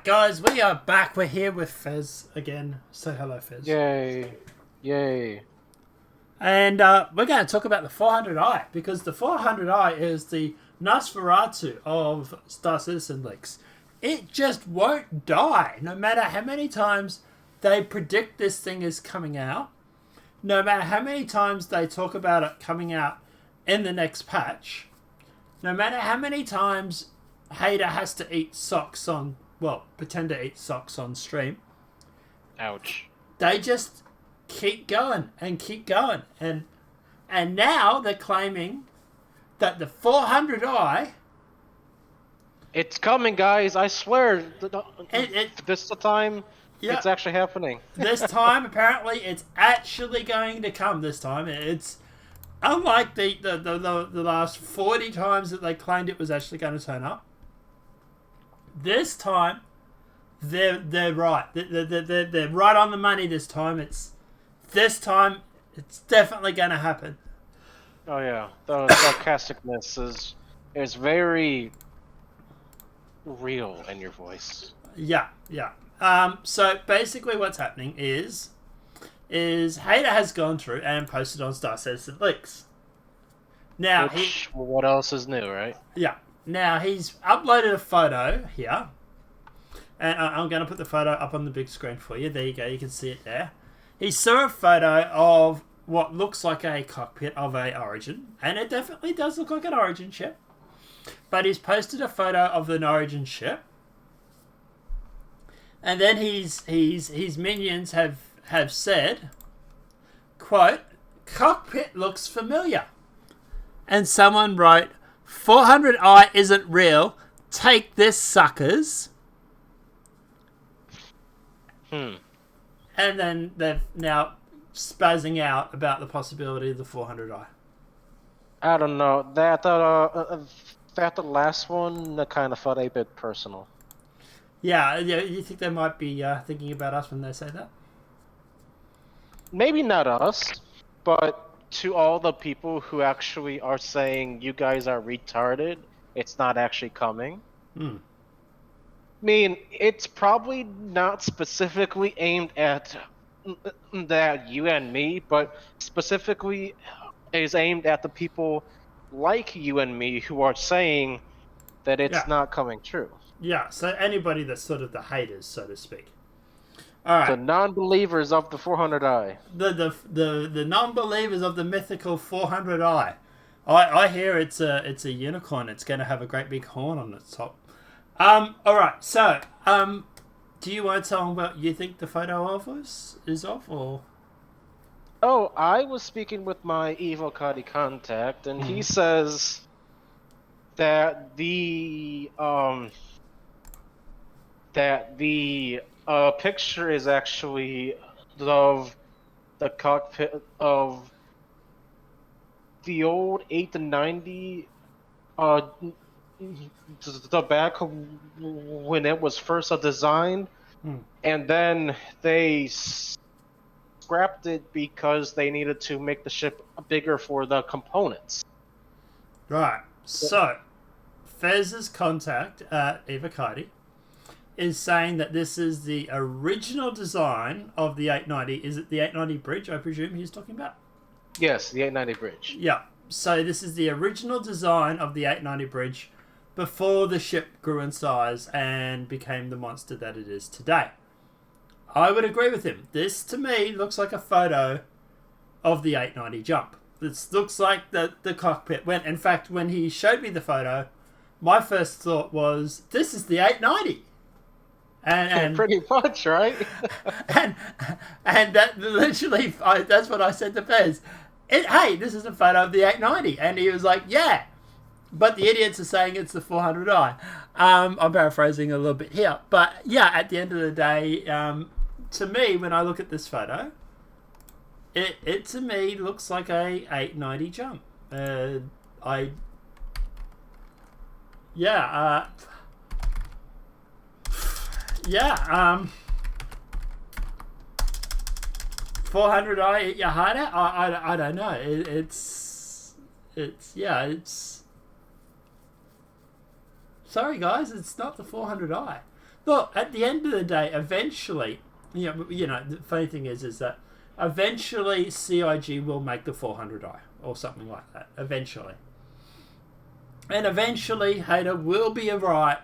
guys, we are back. We're here with Fez again. Say hello, Fez. Yay. Yay. And we're going to talk about the 400i, because the 400i is the Nosferatu of Star Citizen leaks. It just won't die, no matter how many times they predict this thing is coming out, no matter how many times they talk about it coming out in the next patch, no matter how many times Hater has to eat socks on, well, pretend to eat socks on stream. Ouch. They just keep going and keep going. And now they're claiming that the 400i... It's coming, guys. I swear. This is the time it's actually happening. This time, apparently, it's actually going to come this time. It's unlike the last 40 times that they claimed it was actually going to turn up. This time, they're right. They're right on the money this time. This time, it's definitely going to happen. Oh yeah, the sarcasticness is very real in your voice. Yeah. So basically, what's happening is Hater has gone through and posted on Star Citizen leaks. Now what else is new, right? Yeah. Now he's uploaded a photo here, and I'm going to put the photo up on the big screen for you. There you go. You can see it there. He saw a photo of what looks like a cockpit of a Origin, and it definitely does look like an Origin ship. But he's posted a photo of an Origin ship, and then his minions have said, quote, "Cockpit looks familiar," and someone wrote, "400i isn't real. Take this, suckers." And then they're now spazzing out about the possibility of the 400i. I don't know. That the last one that kind of felt a bit personal. Yeah. You think they might be thinking about us when they say that? Maybe not us, but to all the people who actually are saying you guys are retarded, it's not actually coming. I mean, it's probably not specifically aimed at that you and me, but specifically is aimed at the people like you and me who are saying that it's not coming true. Yeah, so anybody that's sort of the haters, so to speak. All right. The non-believers of the 400i. The non-believers of the mythical 400i. I hear it's a unicorn. It's going to have a great big horn on its top. All right. So, do you want to tell them what you think the photo of is of, or? Oh, I was speaking with my Evil Cuddy contact, and he says that the picture is actually of the cockpit of the old 890, the back when it was first designed, and then they scrapped it because they needed to make the ship bigger for the components. Right. So, Fez's contact at Evocati is saying that this is the original design of the 890. Is it the 890 bridge, I presume he's talking about? Yes, the 890 bridge. Yeah. So this is the original design of the 890 bridge before the ship grew in size and became the monster that it is today. I would agree with him. This, to me, looks like a photo of the 890 jump. This looks like the cockpit. In fact, when he showed me the photo, my first thought was, this is the 890. And pretty much, right? and that literally, that's what I said to Fez. Hey, this is a photo of the 890. And he was like, yeah. But the idiots are saying it's the 400i. I'm paraphrasing a little bit here. But yeah, at the end of the day, to me, when I look at this photo, it to me looks like a 890 jump. 400i hit your heart out? I don't know. It's Sorry, guys, it's not the 400i. Look, at the end of the day, eventually, the funny thing is that eventually CIG will make the 400i or something like that. Eventually. And eventually, Hater will be right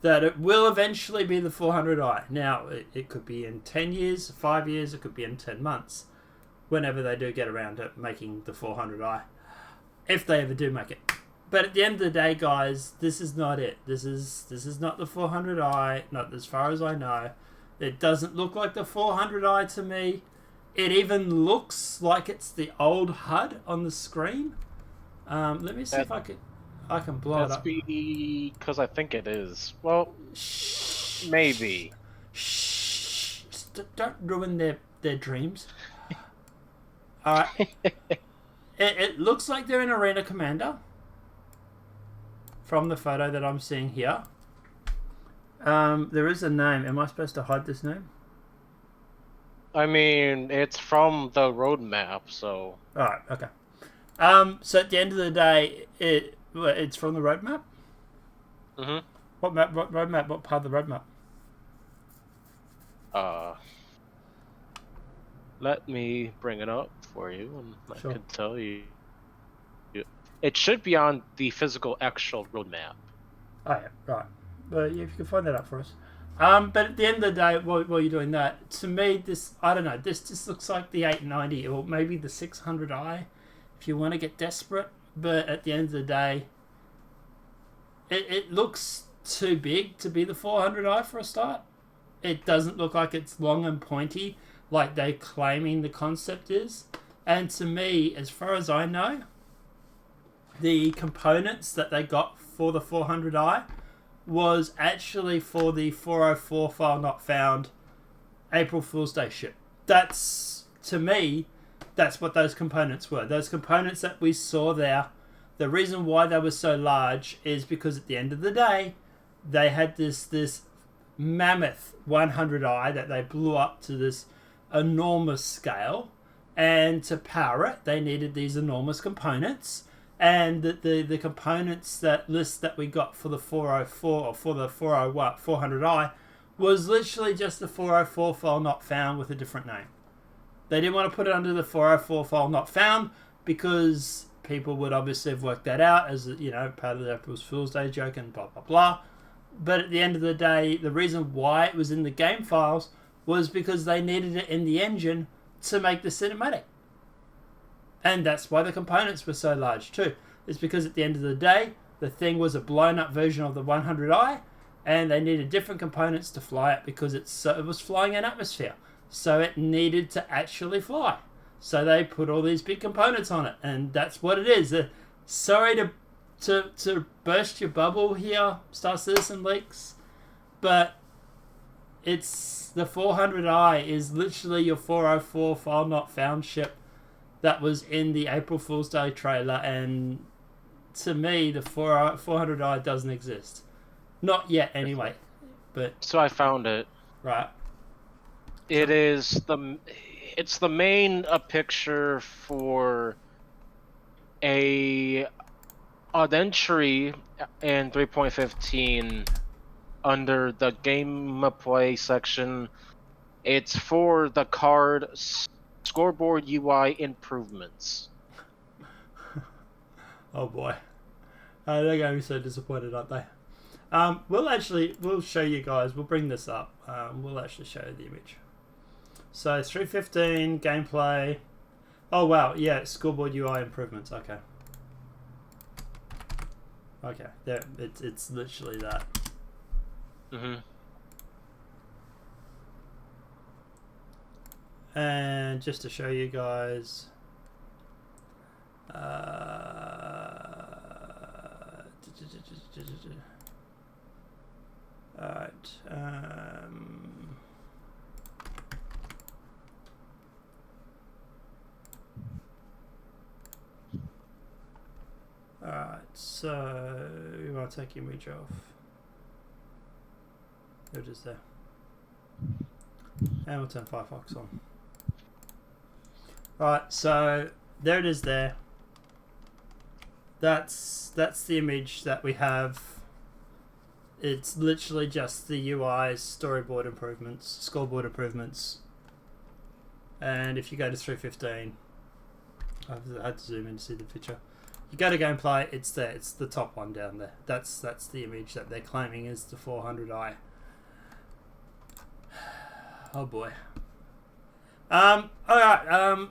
that it will eventually be the 400i. Now, it could be in 10 years, 5 years, it could be in 10 months, whenever they do get around to making the 400i, if they ever do make it. But at the end of the day, guys, this is not it. This is not the 400i, not as far as I know. It doesn't look like the 400i to me. It even looks like it's the old HUD on the screen. Let me see if I can blow it up. That's because I think it is. Well, maybe. Shh. Don't ruin their dreams. Alright. It looks like they're in Arena Commander. From the photo that I'm seeing here. There is a name. Am I supposed to hide this name? I mean, it's from the roadmap, so... Alright, okay. So at the end of the day, it's from the roadmap? Mm-hmm. What map? What roadmap? What part of the roadmap? Let me bring it up for you, and Sure. I can tell you. It should be on the physical actual roadmap. Oh yeah, right. But if you can find that up for us. But at the end of the day, while you're doing that, to me, I don't know, this just looks like the 890 or maybe the 600i, if you want to get desperate. But at the end of the day, it looks too big to be the 400i for a start. It doesn't look like it's long and pointy like they're claiming the concept is. And to me, as far as I know, the components that they got for the 400i was actually for the 404 file not found April Fool's Day ship. That's, to me, that's what those components were. Those components that we saw there, the reason why they were so large is because at the end of the day, they had this mammoth 100i that they blew up to this enormous scale, and to power it, they needed these enormous components. And the components list that we got for the 404 or for the 400i was literally just the 404 file not found with a different name. They didn't want to put it under the 404 file not found because people would obviously have worked that out as, part of the April Fool's Day joke and blah, blah, blah. But at the end of the day, the reason why it was in the game files was because they needed it in the engine to make the cinematic. And that's why the components were so large too. It's because at the end of the day, the thing was a blown up version of the 100i, and they needed different components to fly it because it was flying in atmosphere. So it needed to actually fly. So they put all these big components on it, and that's what it is. Sorry to burst your bubble here, Star Citizen leaks, but it's the 400i is literally your 404 file not found ship that was in the April Fool's Day trailer, and to me, the 400i doesn't exist. Not yet, anyway. But so I found it. Right. It's the main picture for an entry in 3.15 under the gameplay section. It's for the card Scoreboard UI improvements. Oh boy. They're going to be so disappointed, aren't they? We'll show you guys, we'll bring this up. We'll actually show you the image. So 3.15 gameplay. Oh wow, yeah, Scoreboard UI improvements, okay. Okay, there, it's literally that. Mm-hmm. And just to show you guys, alright, alright, so we want to take image off. There it is there. And we'll turn Firefox on. Right, so there it is there. That's the image that we have It's literally just the UI, storyboard improvements, scoreboard improvements. And if you go to 315, I had to zoom in to see the picture. You go to gameplay, it's there. It's the top one down there. That's the image that they're claiming is the 400i. Oh boy. Alright,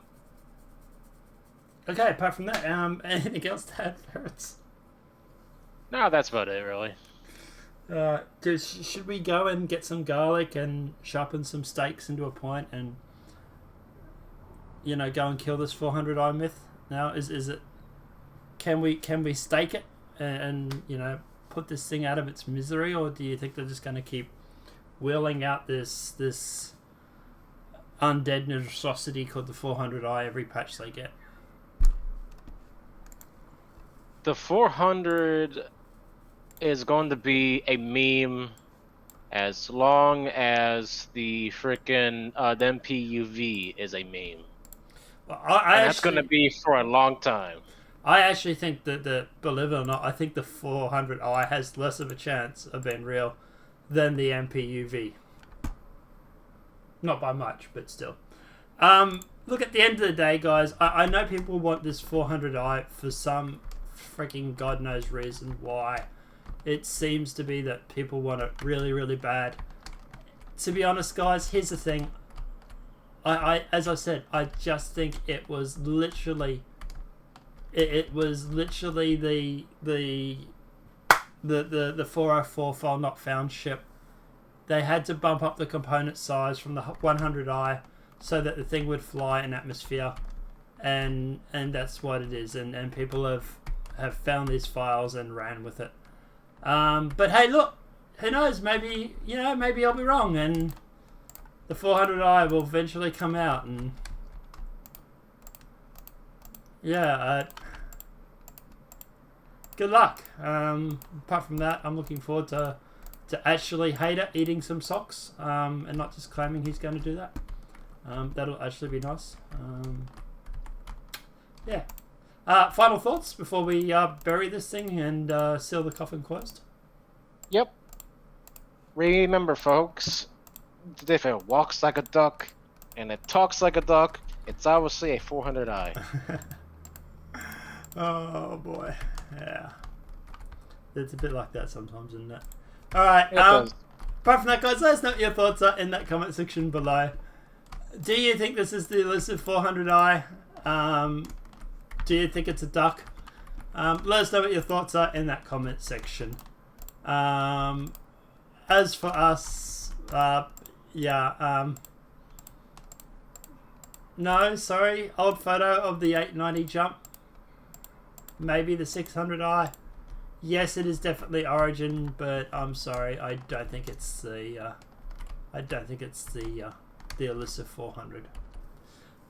okay, apart from that, anything else to add, Ferrets? No, that's about it, really. Should we go and get some garlic and sharpen some steaks into a point and, you know, go and kill this 400i myth? Now, is it? Can we stake it and you know, put this thing out of its misery, or do you think they're just going to keep wheeling out this undead atrocity called the 400i every patch they get? The 400 is going to be a meme as long as the frickin' the MPUV is a meme. Well, and that's going to be for a long time. I actually think that, believe it or not, I think the 400i has less of a chance of being real than the MPUV. Not by much, but still. Look, at the end of the day, guys, I know people want this 400i for some freaking God knows reason why. It seems to be that people want it really, really bad. To be honest, guys, here's the thing. As I said, I just think it was literally... It was literally the 404 file not found ship. They had to bump up the component size from the 100i so that the thing would fly in atmosphere, and that's what it is. And people have found these files and ran with it. But hey, look, who knows? Maybe maybe I'll be wrong, and the 400i will eventually come out, and yeah. Good luck. Apart from that, I'm looking forward to actually Hater eating some socks, and not just claiming he's going to do that. That'll actually be nice. Yeah. Final thoughts before we bury this thing and seal the coffin closed? Yep. Remember, folks, if it walks like a duck and it talks like a duck, it's obviously a 400i. Oh boy. Yeah. It's a bit like that sometimes, isn't it? Alright, apart from that, guys, let us know what your thoughts are in that comment section below. Do you think this is the elusive 400i? Do you think it's a duck? Let us know what your thoughts are in that comment section. As for us, no, sorry, old photo of the 890 jump. Maybe the 600i. Yes, it is definitely Origin, but I'm sorry, I don't think it's the elusive 400.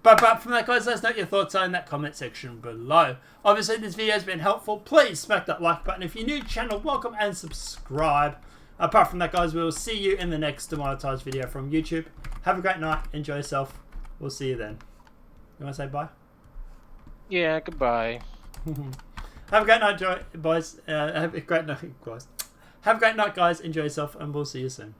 But apart from that, guys, let us know what your thoughts are in that comment section below. Obviously, this video has been helpful. Please smack that like button. If you're new to the channel, welcome and subscribe. Apart from that, guys, we will see you in the next demonetized video from YouTube. Have a great night. Enjoy yourself. We'll see you then. You want to say bye? Yeah, goodbye. Have a great night, boys. Have a great night, guys. Have a great night, guys. Enjoy yourself, and we'll see you soon.